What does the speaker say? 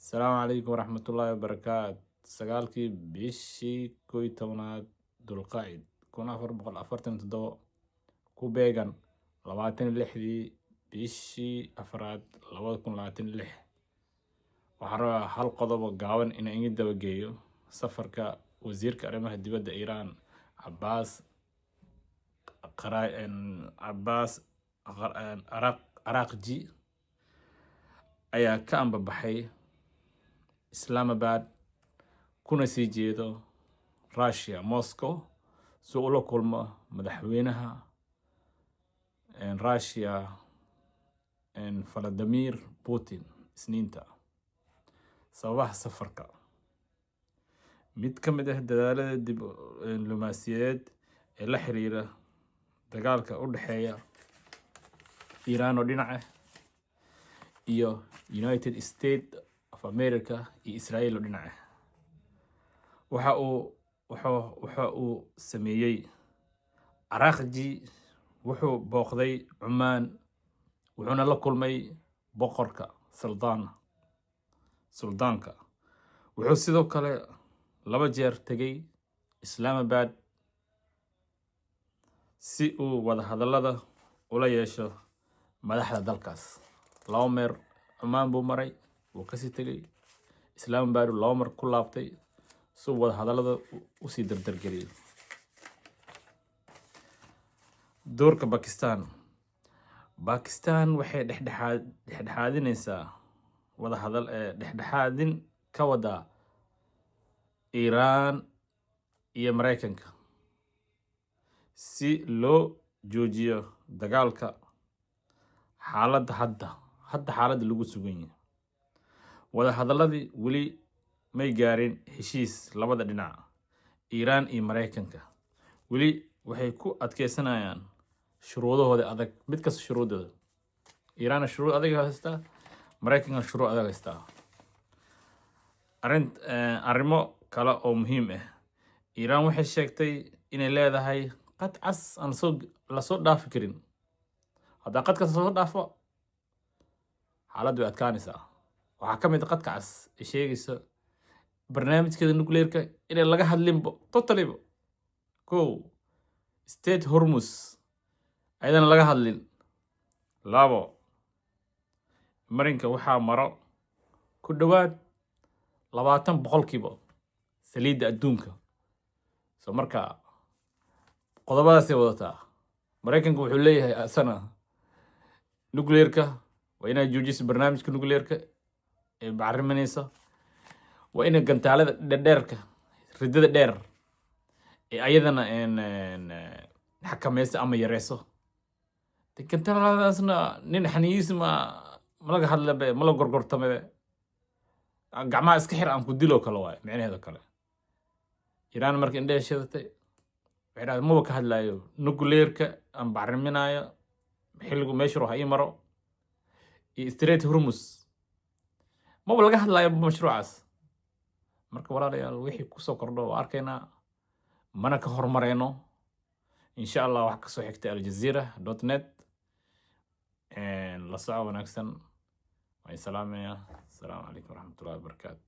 السلام عليكم ورحمة الله وبركاته. sagaalkii bishii 11aad dulqaacid 1447 ku beegan 26dii bishii afraad 2026. waxaan rabaa hal qodob oo gaaban inaan idin daba geeyo safarka wasiirka arrimaha dibadda Iiraan Abbas Araghchi ayaa ka ambabaxay Islamabad kuna sii jeedo Russia Moscow si uu ula kulmo madaxweynaha Russia Vladimir Putin isniinta. sababaha safarka mid ka mid ah dadaalada diblomaasiyadeed ee la xiriira dagaalka u dhexeeya Iiraan oo dhinaca iyo United States of America iyo Israel oo dhinaca. waxa uu sameeyay Araghchi wuxuu booqday Cumaan wuxuuna la kulmay boqorka suldaanka. wuxuu sidoo kale 2 jeer tegay Islamabad si uu wada hadallada ula yeesho madaxda dalkaas. 2 meer Cumaan buu maray, wuu kasii tegay Islamabad 2 mar ku laabtay si uu wada hadallada u sii dardargeliyo. doorka Pakistan waxay dhexdhexaadinaysaa dhexdhexaadin ka wada Iiraan iyo Mareykanka si loo joojiyo dagaalka. xaaladda lagu sugan yahay wada hadalladii weli may gaarin heshiis. labada dhinac Iiraan iyo Mareykanka weli waxay ku adkeysanayaan shuruudahooda adag. mid kasta shuruudooda. Iiraan shuruud adag haystaa, Mareykanka shuruud adag haystaa. arrimo kale oo muhiim ah. Iiraan waxay sheegtay inay leedahay qad cas aan la soo dhaafi karin. haddaa qadkaas soo dhaafo xaaladdu way adkaanaysaa. waxaa ka mid ah qadka cas ay sheegaysa barnaamijkeeda nuclearka inay laga hadlinbo totaliba. State Hormuz ayadana laga hadlin. 2 marinka waxaa maro ku dhowaad 20% saliidda adduunka. marka qodobadaasay wadataa. Mareykanka wuxuu leeyahay asana nuclearka waa inay joojiso barnaamijka nuclearka ee bacriminaysa. waa inay gantaalada dheerka ridada dheer ee ayadana xakamayso ama yareyso. gantaaladaasna nin xaniyiis ma laga hadlabe ma la gorgortame gacmaha iska xir aan ku dilo kale waaye micnaheeda kale. Iiraan marka indhaha shidatay waxay dhahday maba ka hadlayo nuclearka aan bacriminayo xilligu meeshu ha ii maro iyo Strait Hormuz maba laga hadlayo mashruucaas. marka walaalayaal wixii kusoo kordho waa arkaynaa, mana ka hormarayno. insha allah wax kasoo xigtay aljazeera.net la soco wanaagsan. waan salaamayaa. asalaamu calaykum waraxmatullahi wabarakaatu.